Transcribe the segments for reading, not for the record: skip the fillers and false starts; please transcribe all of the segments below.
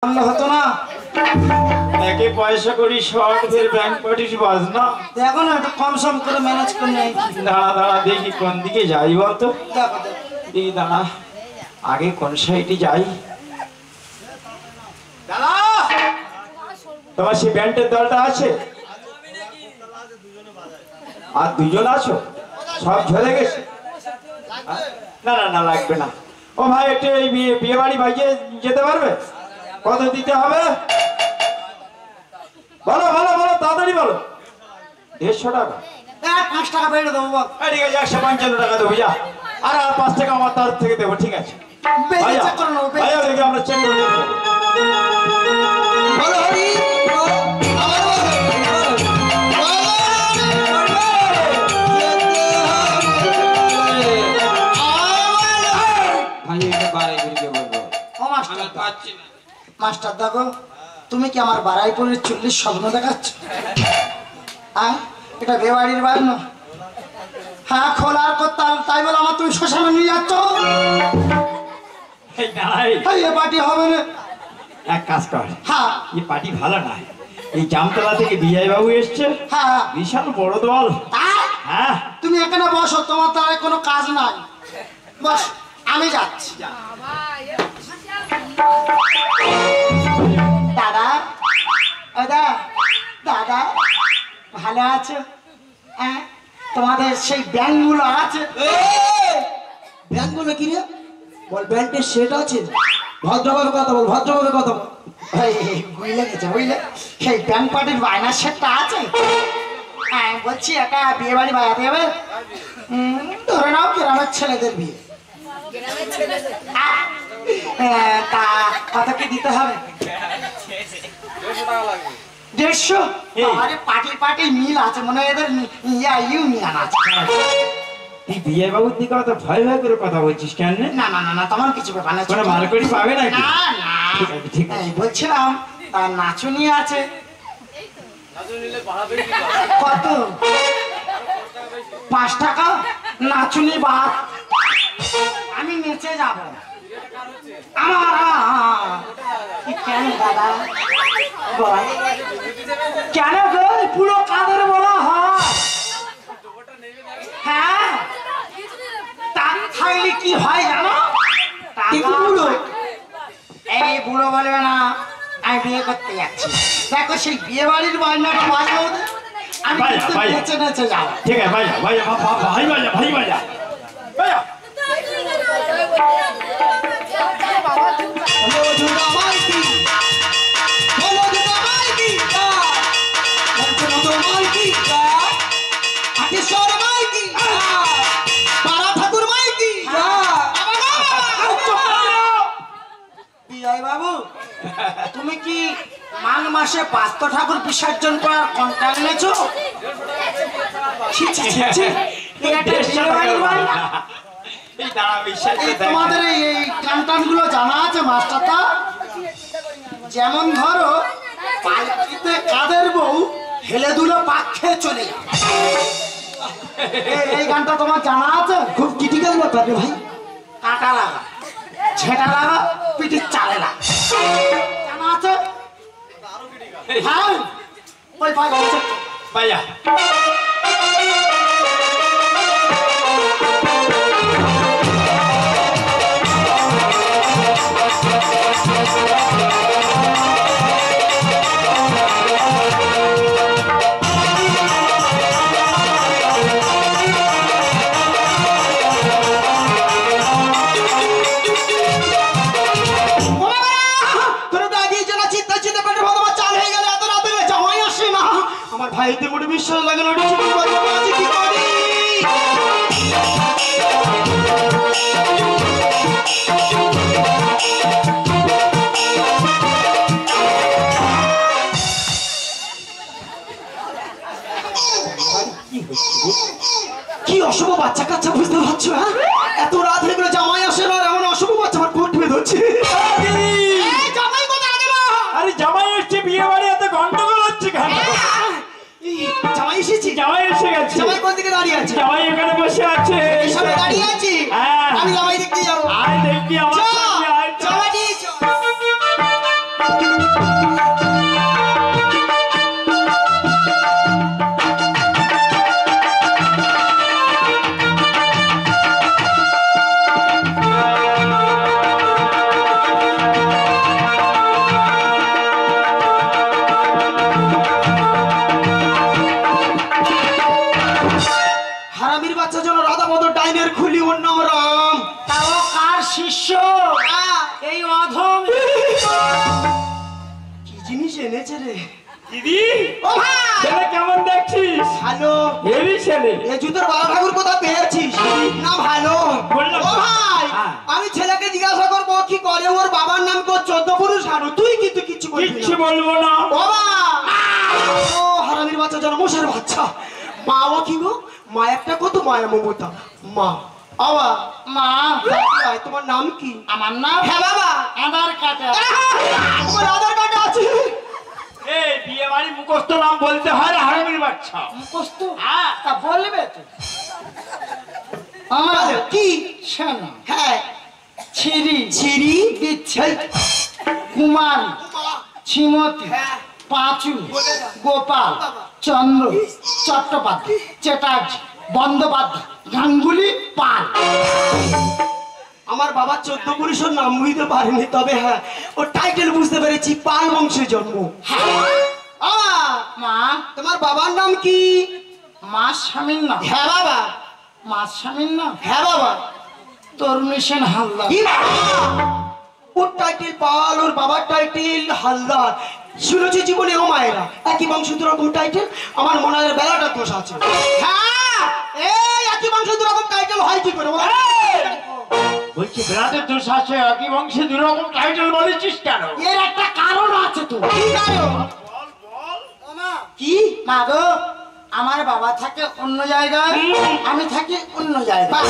হতো না একে পয়সা করি শর্টের ব্যাংক পাঠিস বাজ না দেখো না একটু কম সম করে ম্যানেজ করে নেই। দাঁড়া দাঁড়া দেখি কোন দিকে যাই বলতো। দেখো দেখি দাঁড়া আগে কোন সাইডে যাই। দাঁড়া তোমার সেই ব্যান্ডের দলটা আছে আর দুজন আছো সব ঝরে গেছে। না না না লাগবে না। ও ভাই একটু এই বিয়ে বাড়ি ভাইয়ে যেতে পারবে? কত দিতে হবে বলো বলো বলো তাড়াতাড়ি বলো। 150 টাকা। 5 টাকা বেড়ে দেবো বল। ঠিক আছে 155 টাকা দেবো যা। আর 5 টাকা আমার তার থেকে দেবো ঠিক আছে ভাইয়া ভাইয়া দেখি আমরা চেক করে নেবো। বলো হরি মাস্টার দেখো তুমি কি আমার বারাইপুরের 40 স্বপ্ন দেখাচ্ছ? হ্যাঁ এটা বেবাড়ির বাড়ি না। হ্যাঁ খোলার করতাম তাই বলে আমার তুমি শ্মশানে নিয়ে যাচ্ছ। এই পার্টি হবে না। এক কাজ কর হ্যাঁ এই পার্টি ভালো না। এই জামতলা থেকে বিজয় বাবু এসছে হ্যাঁ বিশাল বড় দল। হ্যাঁ তুমি এখানে বসো তোমার তার কোনো কাজ নাই বস আমি যাচ্ছি। দাদা দাদা দাদা ভালো আছো? হ্যাঁ তোমাদের সেই ব্যাংকগুলো আছে? ব্যাংকগুলো কি রে বল? ব্যাংকের সেট আছে? ভদ্রভাবে কথা বল, ভদ্রভাবে কথা বল। বুঝলে গেছে বুঝলে সেই ব্যাংক পার্টির বায়নার সেটটা আছে। হ্যাঁ বলছি একটা বিয়ে বাড়ি বাজাতে হবে। ধরে নাও গ্রামের ছেলেদের বিয়ে। তা কত কি দিতে হবে? 150। আরে পার্টি পার্টি মিল আছে মনে হয় এদের ইউনিয়ন আছে। তুই বিয়ে বাবুর দিকে অত ভয় ভয় করে কথা বলছিস কেন? না না না না তোমার কিছু ব্যাপার না। কোনো ভালো করে পাবে নাকি? না না ঠিক আছে ঠিক আছে। বলছিলাম নাচুনি আছে কত? 5 টাকা নাচুনি বাদ। আমি নেচে যাব আমার। কেন দাদা বল কেন গো পুরো কাদের বলা হয়? হ্যাঁ টাকা খাইলে কি হয় জানো? এই বুড়ো বলবে না আমি বিয়ে করতে যাচ্ছি। দেখো সেই বিয়ে বাড়ির বাজনাটা বাজলো আমি নেচে নেচে যাও। ঠিক আছে ভাইয়া ভাইয়া ভাই ভাইয়া ভাই ভাইয়া ভাইয়া বাবু তুমি কি মাঘ মাসে 5 ঠাকুর বিসর্জন করার কন্ট্রাক্ট নিয়েছো? তোমাদের এই কন্ট্রাক্ট গুলো জানা আছে মাস্টারটা? যেমন ধরো পালকিতে কাদের বউ হেলে দুলে পাক খেয়ে চলে যায়। এই গানটা তোমার জানা আছে? খুব ক্রিটিক্যাল ব্যাপার রে ভাই। কাটা লাগা ঝেঁটা লাগা পিঠির চালে লাগা জানা আছে? হ্যাঁ ওই ভাই ভাইয়া ভাইতে মোটে বিশ্বাস লাগে না। কি করি কি অশুভ বাচ্চা কাচ্চা বুঝতে পারছো? হ্যাঁ এত রাত হয়ে গেল জামাই আসে না, এমন অশুভ বাচ্চা আমার কোট টিপে ধরছে। আরে জামাই এসছে বিয়ে বাড়ি এত গন্ডগোল হচ্ছে কেন? জামাই এসেছি? জামাই এসে গেছে। জামাই কোন দিকে দাঁড়িয়ে আছে? জামাই এখানে বসে আছে। এখানে দাঁড়িয়ে আছে? আমি জামাই দেখতে যাবো। আয় দেখবি আমার সঙ্গে আয়। জামাই হারামির বাচ্চা যেন রাধা মধুর ডাইনের খুলি ওর নাম রাম। তাও কার শিষ্য? এই অধম। কি জিনিস এনেছে রে? দিদি ও ভাই, ছেলে কেমন দেখছিস? ভালো। হেবি ছেলে। এই জুতোর বাবা ঠাকুর কোথা পেয়েছিস? না ভালো। বললাম ও ভাই, হ্যাঁ। আমি ছেলেকে জিজ্ঞাসা করবো কি করে, ওর বাবার নাম তো 14 পুরুষ হারু, তুই কিন্তু কিচ্ছু বলবি কিচ্ছু না। বলবো না। বাবা, ও হারামির বাচ্চা যেন মশার বাচ্চা। মা ও কি গো? মা একটা কত মায়া মমতা। মা বাবা, মা, তোমার নাম কি? আমার নাম হ্যাঁ বাবা। আধার কার্ডে। তোমার আধার কার্ডে আছে? এই বিয়ে বাড়ি মুখস্থ নাম বলতে হয় না হারামির বাচ্চা। মুখস্থ? তা বলবে তো। বলো, কি? শোনো, হ্যাঁ। ছিরি ছিরি দিচ্ছে, কুমারী, শ্রীমতী, হ্যাঁ। পাঁচু, বলে দাও। গোপাল, চন্দ্র, চট্টোপাধ্যায়, চ্যাটার্জি, বন্দ্যোপাধ্যায়, গাঙ্গুলি, পাল। আমার বাবা 14 পুরুষের নাম বুঝতে পারেনি, তবে হ্যাঁ ও টাইটেল বুঝতে পেরেছি, পাল বংশে জন্ম। মা, তোমার বাবার নাম কি? মা স্বামীর নাম? হ্যাঁ বাবা। মা স্বামীর নাম হ্যাঁ বাবা। তরুণী সেন হালদার। কি বাবা? ওর টাইটেল পাল, ওর বাবার টাইটেল হালদার। শুনেছি জীবনে ও মায়েরা একই বংশ দুরকম টাইটেল। আমার মনে হয় বেলাটা দোষ আছে। হ্যাঁ, এই একই বংশ দুরকম টাইটেল হয় কি করে বলো? বলছি ব্রাদের দোষ আছে, একই বংশে দুরকম টাইটেল বলেছিস কেন? এর একটা কারণ আছে তো। কি কারণ? কি? মা গো, আমার বাবা থাকে অন্য জায়গায়, আমি থাকি অন্য জায়গায়।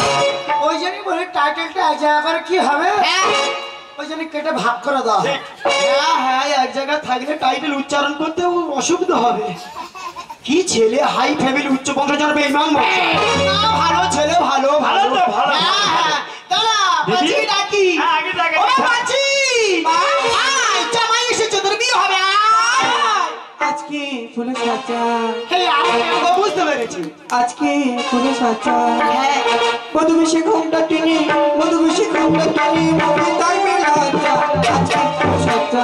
ওই জন্যই বলি টাইটেলটা এক জায়গা করে কি হবে, ওই জন্য কেটে ভাগ করে দাও। হ্যাঁ হ্যাঁ, এক জায়গায় থাকলে টাইটেল উচ্চারণ করতে অসুবিধা হবে। কি ছেলে, হাই ফ্যামিলি, উচ্চ বংশ জানবে ইমান বংশ। না, ভালো ছেলে, ভালো ভালো তো, ভালো। হ্যাঁ হ্যাঁ, দাঁড়া, বাঁচি ডাকি। হ্যাঁ, আগে ডাক, ও আগে ডাক। বাঁচি, আয়, জামাই এসেছে, তোর বিয়ে হবে, আয়। আজকে ফুলে সাজা, এই আরে, ও বুঝতে পেরেছি। আজকে ফুলে সাজা, হ্যাঁ, মধু বেশি ঘুমটা টেনে, মধু বেশি ঘুমটা টেনে, মধু তাই বেলা যা। আজকে ফুলে সাজা,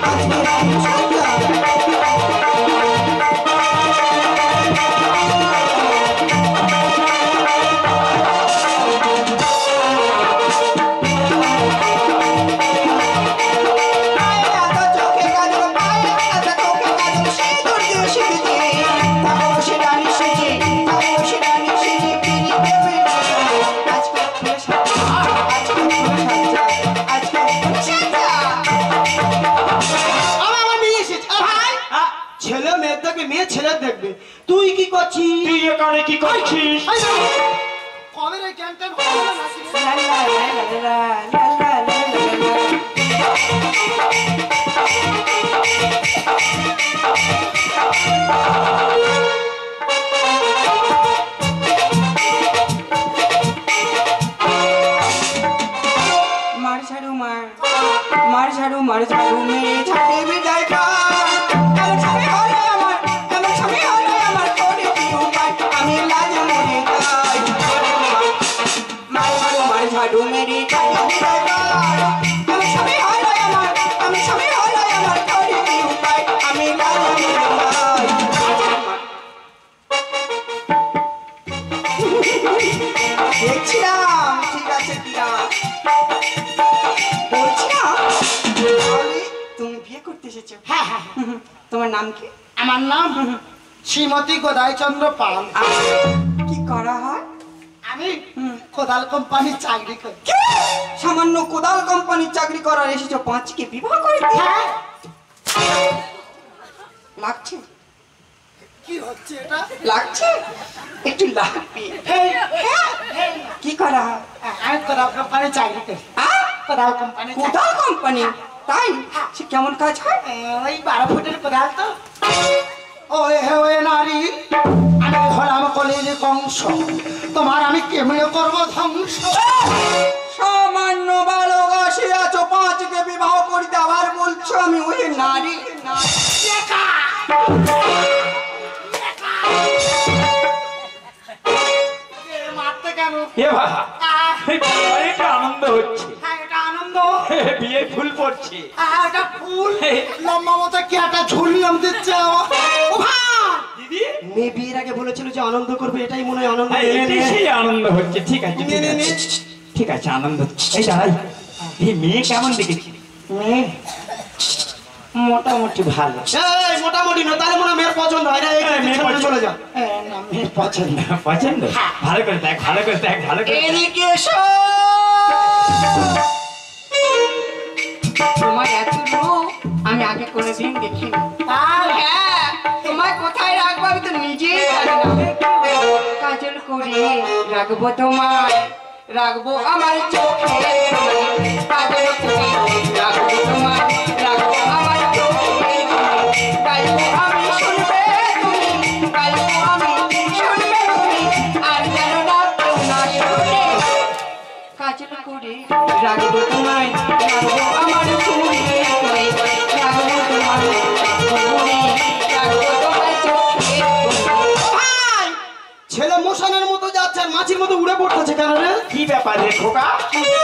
আজকে ফুলে সাজা। পায়ে আদা চোখে কাজল, পায়ে আদা চোখে কাজল, সিঁদুর দিয়ে সেজেছে, তাকে বসে রানী সেজে, তাকে বসে রানী সেজে, পিড়ি দেবে না। আজকে ফুলে সাজা, আজকে ফুলে সাজা, আজকে ফুলে সাজা। আমার মেয়ে এসেছে। ভাই, ছেলে মেয়ে দেখবে, মেয়ে ছেলে দেখবে। তুই কি করছিস? তুই এখানে কি করছিস? কবে রে জ্ঞানটা হবে না নাকি রে? লা লা লা লা লা লা লা লা লা লা। মার ঝাড়ু মার, মার ঝাড়ু মার ঝাড়ু মেরে ছাড়ে বিদায় কর। এমন স্বামী হলে আমার, এমন স্বামী হলে আমার করে কি উপায়, আমি লাজে মরে যাই। মার ঝাড়ু মার ঝাড়ু মেরে ছাড়ে বিদায় কর। এমন স্বামী হলে আমার, এমন স্বামী হলে আমার করে কি উপায়, আমি লাজে মরে যাই। দেখছিলাম, ঠিক আছে কিনা বলছিলাম, তাহলে তুমি বিয়ে করতে এসেছো? হ্যাঁ হ্যাঁ, তোমার নাম কি? আমার নাম শ্রীমতী গোদাইচন্দ্র পাল। কি করা হয়? আমি কোদাল কোম্পানির চাকরি করি। সামান্য কোদাল কোম্পানির চাকরি করার এসেছো, পাঁচকে বিবাহ করে দিয়ে? হ্যাঁ, লাগছে? কি হচ্ছে এটা? লাগছে? একটু লাগবে। কি করা হয়? আমি কোদাল কোম্পানির চাকরি করি। আহ? কোদাল কোম্পানি, কোদাল কোম্পানি? তাই? সে কেমন কাজ হয়? ওই 12 ফুটের কোদাল তো। ওয়ে ওয়ে নারী, আমি হলাম কলির কংস, তোমার আমি কেমনে করবো ধ্বংস। সামান্য বালক আসিয়াছো, পাঁচকে বিবাহ করিতে আবার বলছো? আসো আমি ওই নারী মারতে কেন? এ বাবা এই বিয়েবাড়িতে আনন্দ হচ্ছে, হ্যাঁ এটা আনন্দ। বিয়ে ফুল পড়ছে। এটা ফুল লম্বা মতো কি একটা ঝুলিয়াম দিচ্ছে আমার। ও ভাই দিদি মেয়ে বিয়ের আগে বলেছিল যে আনন্দ করবে, এটাই মনে হয় আনন্দ। হ্যাঁ, এটাই সেই আনন্দ হচ্ছে। ঠিক আছে ঠিক নে, নে, আছে ঠিক আছে আনন্দ। এই দাঁড়াই, এই মেয়ে কেমন দেখেছি? মেয়ে মোটামুটি ভালো। এই মোটামুটি না, তাহলে মনে হয় মেয়ের পছন্দ হয় না। এই মেয়ে ছেড়ে পছন্দ। চলে যা। না মেয়ে পছন্দ। পছন্দ? ভালো করে দেখ, ভালো করে দেখ, ভালো করে দেখ। এদিকে এসো। তোমার এত রূপ আমি আগে কোনোদিন দেখিনি। হ্যাঁ, তোমায় কোথায় রাখবো আমি তো নিজেই জানি না। কাজল করে রাখবো তোমায়, রাখবো আমার চোখে। কাজল করে রাখবো তোমায়, রাখবো আমার চোখে। গাইবো আমি শুনবে তুমি, গাইবো আমি শুনবে তুমি, আর যেন না কেউ না শুনে। কাজল করে রাখবো তোমায়, রাখবো আমার চুলে, রাখবো তোমার চুলে, রাখবো তোমার চোখে। ভাই, ছেলে মোশনের মতো যাচ্ছে আর মাছির মতো উড়ে পড়তেছে কেন রে? কি ব্যাপার রে খোকা?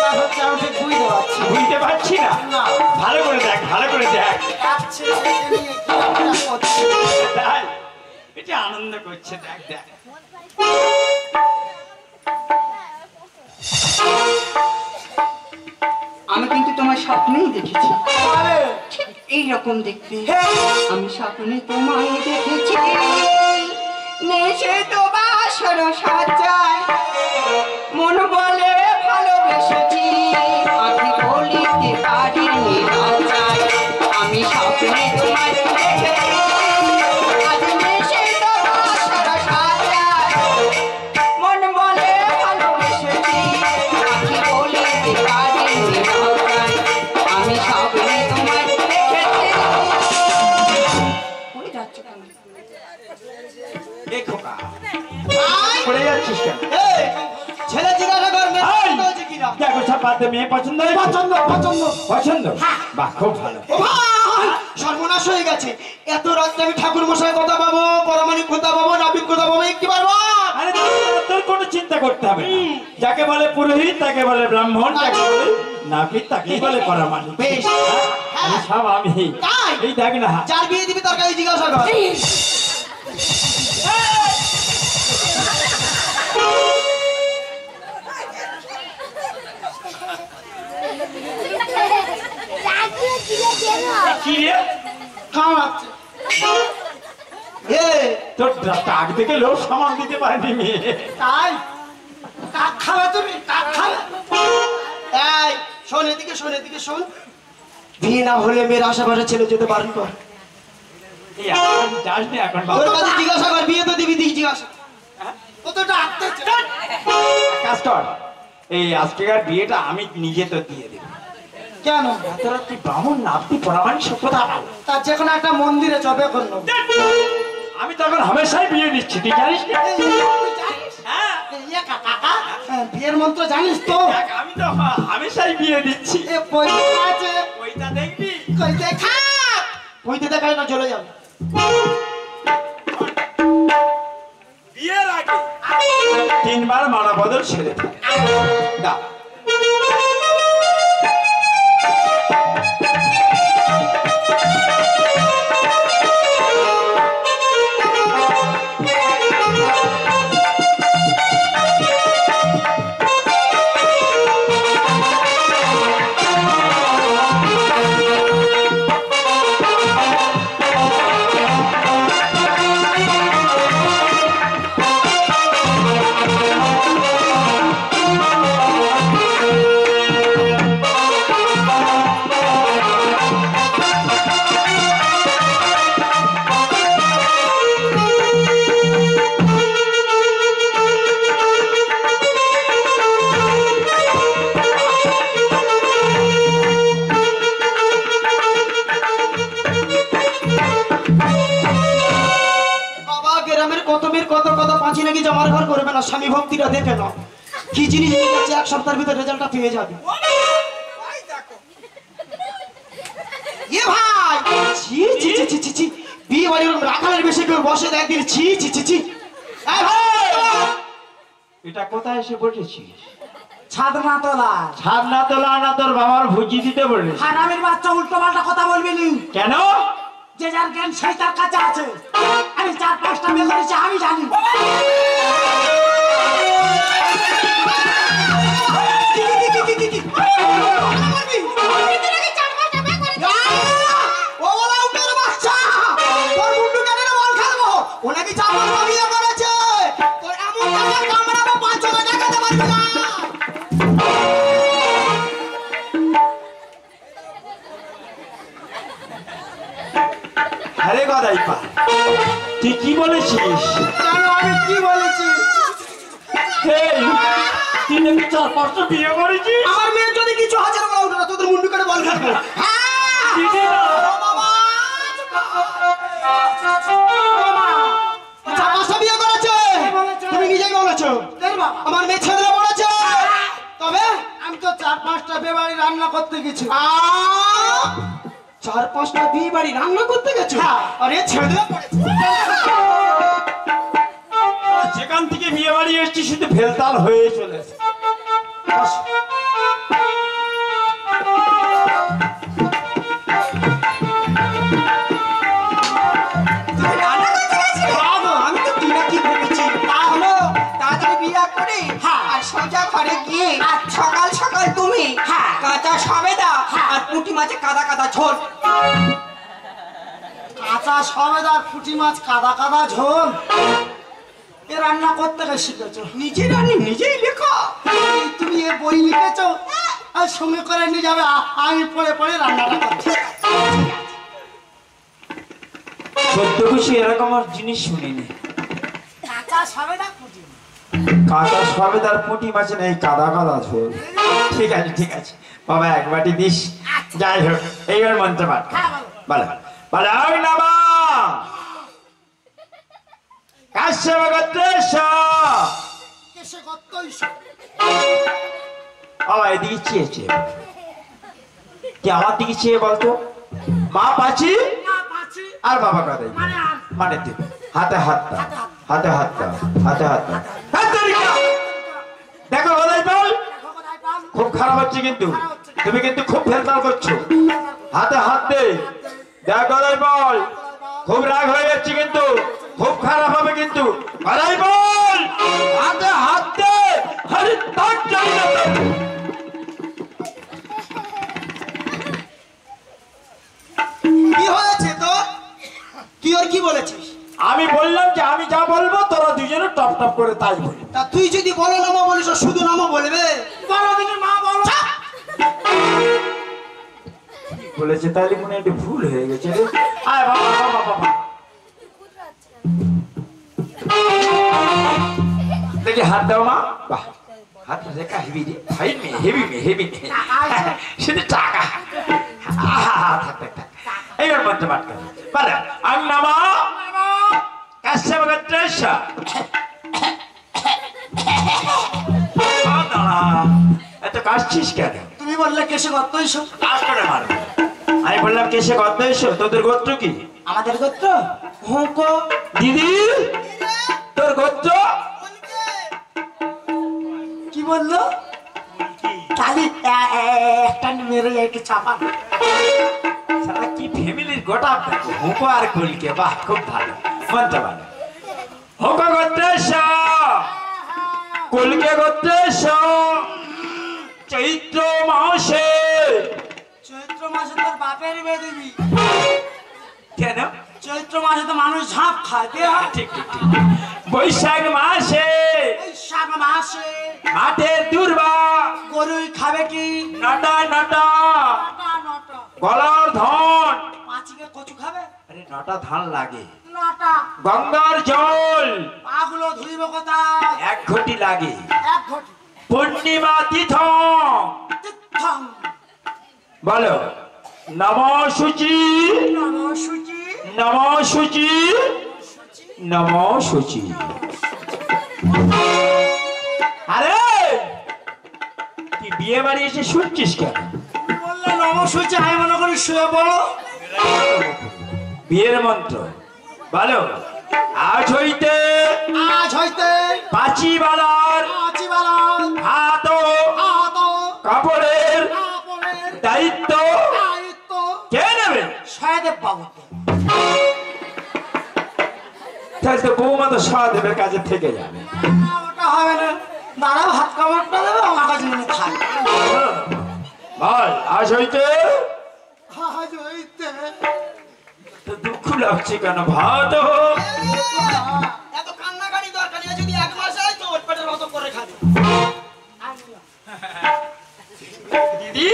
তা হচ্ছে আমি ঠিক বুঝতে পারছি বুঝতে পারছি না। না। ভালো করে দেখ, ভালো করে দেখ। যাচ্ছে এদিকে নিয়ে কি একটা করছে। তাই এটা আনন্দ করছে, দেখ দেখ। আমি কিন্তু তোমার স্বপ্নেই দেখেছি আরে, ঠিক এইরকম দেখতে। হ্যাঁ। আমি স্বপ্নে তোমায় দেখেছি, নেশে তো বাসর সাজায়, মন বলে ভালোবেসেছি, আঁখি বলিতে পারিনি লজ্জায়। আমি স্বপ্নে তোমায় দেখেছি, আজ নেশে তো বাসর সাজায়, মন বলে ভালোবেসেছি, আঁখি বলিতে পারিনি লজ্জায়। আমি স্বপ্নে তোমায় দেখেছি। পড়ে যাচ্ছ কেন? এ খোকা, পড়ে যাচ্ছিস কেন? এই, ছেলে জিজ্ঞাসা কর মেয়ে এই! পছন্দ হয়েছে কিনা। দেখো সব বাদ দে, মেয়ে পছন্দ হয়েছে? পছন্দ পছন্দ। পছন্দ? বাহ, খুব ভালো। ও ভাই, সর্বনাশ হয়ে গেছে। এত রাত্রে আমি ঠাকুর মশাই কথা পাবো, পরমাণিক কথা পাবো, নাপিত কথা পাবো, একটি পারবো। আরে তোর কোনো চিন্তা করতে হবে না। যাকে বলে পুরোহিত তাকে বলে ব্রাহ্মণ, যাকে বলে নাপিত তাকে বলে পরমাণু। বেশ। আমি সব আমি। তাই? এই দেখ না, যার বিয়ে দিবি তার কাছে জিজ্ঞাসা কর। কি রে? কামাচ্ছে। এই, তোর টাক দেখে লোক সামাল দিতে পারেনি মেয়ে। তাই কাক খাবে তুমি, কাক খাবে। এই, শোন এদিকে, শোন এদিকে, শোন। বিয়ে না হলে মেয়ের আশেপাশে ছেলে যেতে বারণ কর। এই এখন যাস না এখন বাবা। তোর কাছে জিজ্ঞাসা কর, বিয়ে তো দিবি, দিই জিজ্ঞাসা। ও তো ডাকতেছে। কাজ কর, এই আজকেকার বিয়েটা আমি নিজে তো দিয়ে দেব। কেন? তোরা তুই ব্রাহ্মণ না, আপনি পরমাণু সভ্যতা পাবো। তার যে কোনো একটা মন্দিরে যাবে করলো। আমি তখন হামেশাই বিয়ে দিচ্ছি, তুই জানিস না? হ্যাঁ, কাকা বিয়ের মন্ত্র জানিস তো? দেখ, আমি তো হামেশাই বিয়ে দিচ্ছি। এ পয়সা আছে, ওইটা দেখবি? কই দেখা। হইতে দেখায় না, চলে যাবে। বিয়ের আগে 3 বার মারা বদল ছেড়ে দে। দাও। স্বামী ভক্তিটা দেখে নাও, কি জিনিস নিয়ে 1 সপ্তাহের ভিতরে রেজাল্টটা পেয়ে যাবে। এ ভাই বসে দেখ দিন ছি ছি ছি ছি এই ভাই এটা কোথায় এসে বসেছিস? ছাদ না তোলা ছাদ না তোলা না তোর বাবার ভুজি দিতে বলিস? হারামির বাচ্চা উল্টো পাল্টা কথা বলবি নি। কেন? যে যার জ্ঞান সেই তার কাছে আছে। আমি 4-5টা মেয়ে করেছি আমি জানি। আরে গদাই পা, তুই কি বলেছিস? জানো আমি কি বলেছি? এই, তুই নাকি 4-5টা বিয়ে করেছিস? আমার মেয়ে যদি কিছু হাজার বলা উঠে না তোদের মুন্ডু কেটে বল খাবো। দিদি না। চাপাশা বিয়ে করেছে তুমি নিজেই বলেছো। এই বাবা, আমার মেয়ে ছেলেরা বলেছে তবে আমি তো 4-5টা বিয়ে বাড়ি রান্না করতে গেছি। 4-5টা বিয়ে বাড়ি রান্না করতে গেছো? আরে ছেলেরা বলেছে যেখান থেকে বিয়ে বাড়ি এসছি শুধু ভেলতাল হয়ে চলেছে। আমি তো তুই কি ভেবেছি তাহলে তাড়াতাড়ি বিয়ে করে আর সোজা ঘরে গিয়ে সকাল সকাল তুমি কাঁচা সবেদা আর পুঁটি মাছে কাদা কাদা ঝোল। কাঁচা সবেদার পুঁটি মাছ কাদা কাদা ঝোল এ রান্না করতে গিয়ে শিখেছো? নিজে রানি নিজেই লেখা। তুমি এ বই লিখেছো আর সঙ্গে করে নিয়ে যাবে, আমি পড়ে পড়ে রান্নাটা করছি। সত্য খুশি এরকম আর জিনিস শুনিনি। কাঁচা সবেদা পুঁটি মাছ। কাঁচা সবেদার পুঁটি মাছে নেই কাদা কাদা ঝোল। ঠিক আছে ঠিক আছে বাবা, এক বাটি দিস। যাই হোক, এইবার মন্ত্র পাঠ কর। হ্যাঁ, বলো। বলো বলো ওই নামা কাশ্যপ গোত্রেশ। কেশে গত্তই সব। বাবা এদিকে চেয়ে চেয়ে কি আমার দিকে চেয়ে বলতো? মা পাচি না পাচ্ছি আর বাবা কাদাই মানে আর মানে তুই হাতে হাত দাও, হাতে হাত দাও, হাতে হাত দাও। দেখো গদাই বল, দেখো কোথায় পান। খুব খারাপ হচ্ছে কিন্তু, তুমি কিন্তু খুব ফেলতাল করছো। হাতে হাত দে। দেখ গদাই বল, খুব রাগ হয়ে যাচ্ছে কিন্তু, খুব খারাপ হবে কিন্তু। গদাই বল, হাতে হাত দে। আরে তার জন্য কি হয়েছে তোর? তুই ওর কি বলেছিস? আমি বললাম যে আমি যা বলবো তোরা দুজনে টপ টপ করে তাই বলি। তা তুই যদি বলো নামা বলিস ও শুধু নামা বলবে? বলো দিকে মা বলো। বলেছে তাহলে মনে হয় একটু ভুল হয়ে গেছে রে। আয় বাবা বাবা বাবা, দেখি হাত দাও মা। বাহ, হাত রেখা হেভি রে, ভাই মে হেভি মে হেভি মে শুধু টাকা। থাক থাক থাক, এইবার মন্ত্র পাঠ কর। বলো আং নামা কাশ্যপ গোত্রেশ। এত কাশছিস কেন? তুমি বললে কেশে গত্তই সব। কাজ করে মারো। আমি বললাম কেসে গদ্দ এসো, তোদের গোত্র কি? আমাদের গোত্র হুঁকো। দিদি তোর গোত্র কি বললো? তাহলে একটা মেরে একটু চাপা। সারা কি ফ্যামিলির গোটা দেখো, হুঁকো আর কুলকে। বাহ, খুব ভালো মন্ত্র ভালো। হুঁকো গোত্রেশ, কুলকে গোত্রেশ। চৈত্র মাসে। চৈত্র মাসে তোর বাপের মেয়ে দিবি। কেন? চৈত্র মাসে তো মানুষ ঝাঁপ খায়। ঠিক ঠিক ঠিক। বৈশাখ মাসে। বৈশাখ মাসে মাঠের দুর্বা। গরুই খাবে কি? নটা নটা নটা নটা। গলার ধন। পাঁচিকে কচু খাবে? আরে নটা ধান লাগে। নটা। গঙ্গার জল পাগুলো ধুইব কোথায়? 1 ঘটি লাগে। 1 ঘটি। পূর্ণিমা তীর্থ। তীর্থং। বলো নম সূচি, নমো শুচি। নম সূচি, নম সূচি। আরে তুই বিয়ে বাড়ি এসে শুনছিস কেন? বললে নমো শুচি, আমি মনে করি শুয়ে বলো। বিয়ের মন্ত্র বলো আজ হইতে পাঁচিবালার হাত কাপড়ের দায়িত্ব কে নেবে? সহায়দেব বাবু। তাহলে তো বৌমা তো সহদেবের কাছে থেকে যাবে। ওটা হবে না, দাঁড়া ভাত কাপড়টা দেবে আমার কাছে নিয়ে খাই। বল আজ হইতে আজ হইতে তো দুঃখ লাগছে কেন? ভাত এত কান্নাকাটি দরকার নেই, যদি এক মাস হয় তো ওর পেটের মতো করে খাবে। দিদি,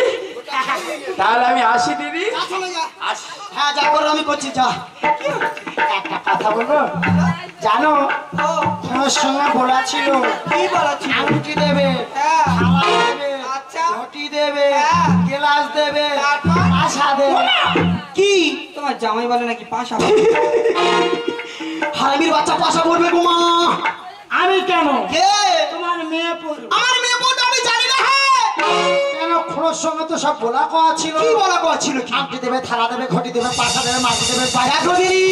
তাহলে আমি আসি দিদি। হ্যাঁ যা করো আমি করছি, যা। একটা কথা বলবো, জানো তোমার সঙ্গে বলা ছিল কি বলা ছিল? আংটি দেবে, হ্যাঁ। থালা দেবে, আচ্ছা। ঘটি দেবে, হ্যাঁ। গ্লাস দেবে, তারপর? আশা দেবে। কি তোমার জামাই বলে নাকি পাশা? হারামির বাচ্চা পাশা পড়বে গো মা। আমি কেন? কে? তোমার মেয়ে পড়বে। আমার মেয়ে বোন আমি জানি না। হ্যাঁ কেন? খোঁড়োর সঙ্গে তো সব বলা কওয়া ছিল। কি বলা কথা ছিল? কি আংটি দেবে, থালা দেবে, ঘটি দেবে, পাশা দেবে, মাটি দেবে, পায়া দেখো দিদি,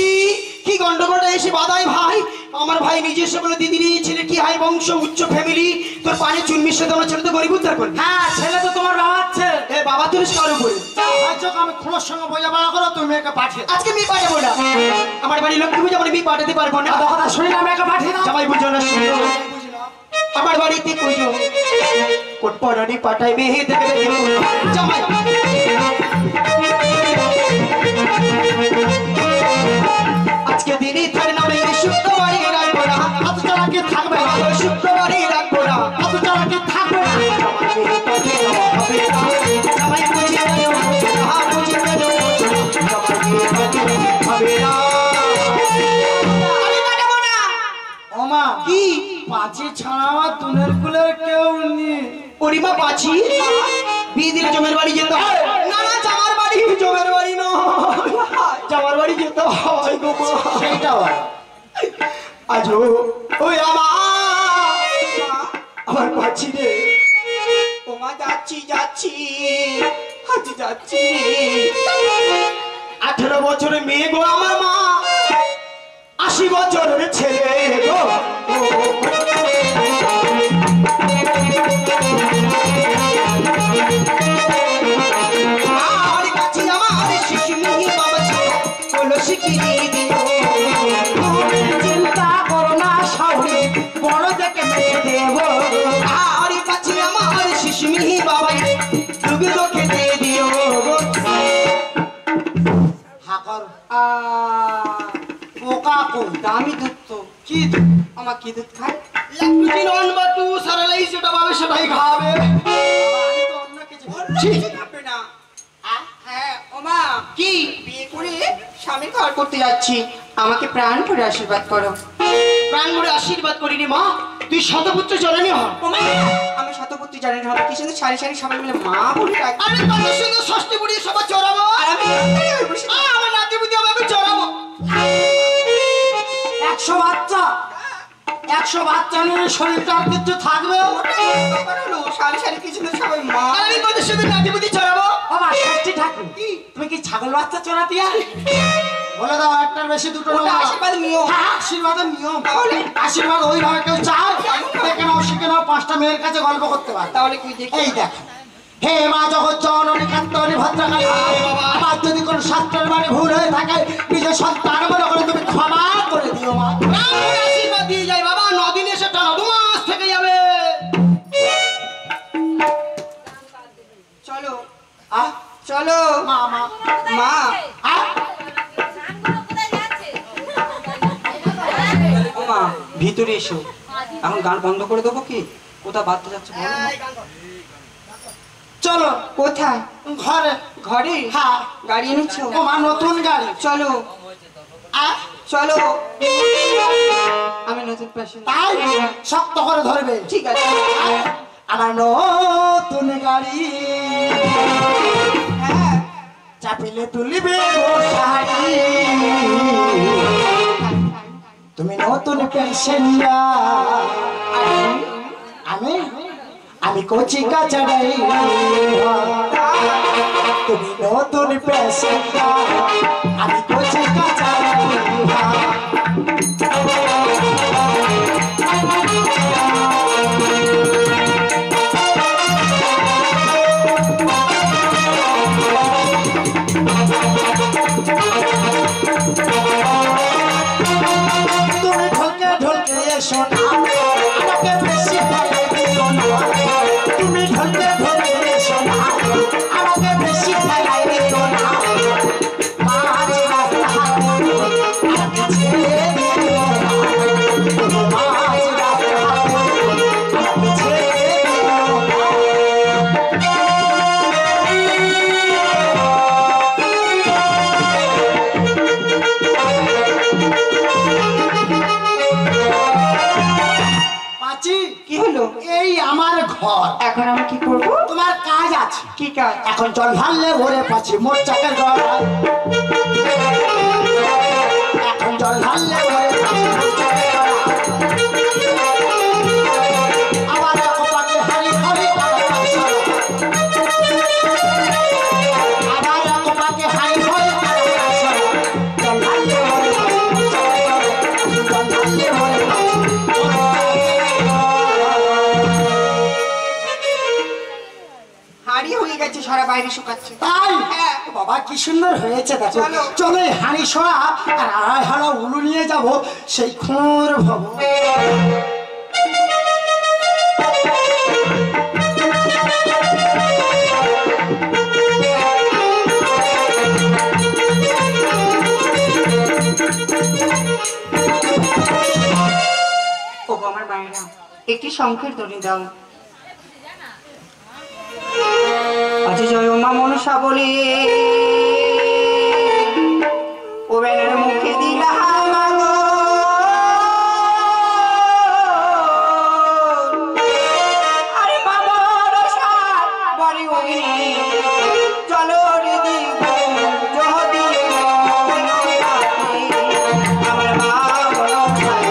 কি গন্ডগোলটা এসে বাদাই ভাই। আমার ভাই নিজস্ব বলে দিদির ছেলে কি হাই বংশ, উচ্চ ফ্যামিলি, তোর পানে চুন মিশে দেওয়ার ছেলে তো গরিব উদ্ধার করবে। হ্যাঁ, ছেলে তো তোমার বাবা আছে। এ বাবা তুলিস কার উপরে? আমি খোঁড়োর সঙ্গে বোঝাপড়া করো, তুমি মেয়েকে পাঠিয়ে দাও। আজকে মেয়ে পাঠাবো না, আমার বাড়ি লক্ষ্মী পূজা মানে মেয়ে পাঠাতে পারবো না। কথা কথা শুনি না, মেয়েকে পাঠিয়ে দাও। জামাই বুঝো না, শুনো। আমার বাড়িতে পুজো, কোট পরানি পাঠাই মেয়ে থেকে জামাই। আজকে দিনই তার নামে শুক্রবারই রাখবো না। এত চালাকি থাকবে না, শুক্রবারই রাখবো না। এত চালাকি থাকবে না। জামাই বুঝে গেল, বুঝে গেল, হবে না। আমি পাঠাবো না। ওমা, কি? পাঁচি ছাড়া আমার তুনের কুলের কেউ নেই। পরিমা পাচ্ছি বিয়ে দিলে জমের বাড়ি যেতে হয়। না না, জামার বাড়ি, জমের বাড়ি নয়, জামার বাড়ি যেতে হয় গো মা। সেইটাও আজো ওই আমার পাচ্ছি রে। ওমা যাচ্ছি যাচ্ছি, আজ যাচ্ছি। 18 বছরের মেয়ে গো আমার মা, 80 বছরের ছেলে গো। আর কাছে আমার শিশু মিহি বাবা ছিল, বলো শিখিয়ে দিও। চিন্তা করো না, শাহুড়ি বড় দেখে মেয়ে দেব। আর কাছে আমার শিশু মিহি বাবা, তুমি তো খেতে দিও। হাকর পোকা কই? দামি দুধ তো। কি দুধ? আমার কি দুধ খায়? লাকুজি নন বাটু সারালাই সেটা পাবে, সেটাই খাবে। আমি তো অন্য কিছু ছি। খাবে না। হ্যাঁ ওমা, কি বিয়ে করে স্বামীর ঘর করতে যাচ্ছি, আমাকে প্রাণ করে আশীর্বাদ করো। প্রাণ ভরে আশীর্বাদ করিনি মা, তুই শতপুত্র জননী হ। ওমা, আমি শতপত্রী জানি না, কি সুন্দর সারি সারি সবাই মিলে মা বলে ডাকে। আমি কত সুন্দর ষষ্ঠী বুড়ি সবাই চড়াবো। আর আমি রাস্তায় হয়ে বসে থাকি। আমার নাতি বুদ্ধি আমাকে চড়াবো। 100 বাচ্চা, 100 বাচ্চা নিয়ে শরীরটা আর কিছু থাকবে? ব্যাপার হলো, সারি সারি কিছু না সবাই মা। আর আমি কত সুন্দর নাতি বুদ্ধি চড়াবো। বাবা ষষ্ঠী ঠাকুর, তুমি কি ছাগল বাচ্চা চড়াতে আর? বলে দাও, একটার বেশি দুটো ওটা নেবো না। আশীর্বাদ নিয়ম। হ্যাঁ, আশীর্বাদের নিয়ম। তাহলে? আশীর্বাদ ওইভাবে কেউ চায়? দেখে নাও, শিখে নাও, 5টা মেয়ের কাছে গল্প করতে পারে। তাহলে কি দেখি? এই দেখো, হে মা জগৎ জননী কাত্তায়নী ভদ্রকালী, আমার যদি কোনো শাস্ত্রের বাণী ভুল হয়ে থাকে, নিজের সন্তান মনে করে তুমি ক্ষমা করে দিও মা। প্রাণ ভরে আশীর্বাদ দিয়ে যাই বাবা, 9 দিন এসে টানা 2 মাস থেকে যাবে। চলো আহ, চলো মা মা মা। আহ, ওমা ভিতরে এসো, এখন গান বন্ধ করে দেবো কি? কোথাও বাড়তে যাচ্ছে বলো না। চলো কোথায়? ঘরে। ঘরে? হ্যাঁ, গাড়ি এনেছো? ও মা নতুন গাড়ি। চলো আহ, চলো, আমি নতুন পেশেন্ট। তাই শক্ত করে ধরবে। ঠিক আছে। আহ, আমার নতুন গাড়ি হ্যাঁ, চাপিলে তুলিবে গো শাড়ি, তুমি নতুন প্যাসেঞ্জার, আমি আমি কচি কাছাড়াই, তুমি নতুন প্যাসেঞ্জার, আমি কচি কাছাড়াই। এসো না আমাকে বেশি ফেলাই দিও না তুমি ধরতে ধরে এসো না আমাকে বেশি ফেলাই দিও না মাঝ রাস্তা আমাকে ছেড়ে দিও না মাঝ রাস্তা আমাকে ছেড়ে দিও না পাচি কি হলো? এই আমার ঘর এখন আমি কি করব? তোমার কাজ আছে কি কাজ? এখন জল ঢাললে ভরে পাচ্ছি মোট চাকের ঘর এখন জল ঢাললে ভরে পাচ্ছি মোট চাকের ঘর আবার কপাকে হারি হারি আবার কপাকে হারি হারি জল ঢাললে ভরে পাচ্ছি জল ঢাললে ভরে হাড়ি হয়ে গেছে, সারা বাইরে শুকাচ্ছে। তাই হ্যাঁ। বাবা কি সুন্দর হয়েছে দেখো চলো। চলো এই হাঁড়ি সরা আর আড়াই হাড়া উলু নিয়ে যাব সেই খুঁড় ভবন ও গো আমার বাইরা, একটি শঙ্খের ধ্বনি দাও। আজ জয় মা মনসা বলে ও বেনার মুখে দিলা মাগো আরে মামা রসার বাড়ি অগ্নি চলো রে দিব যদি আমার মা মনসায়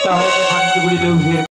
তাহলে শান্তিপুরি দেবীর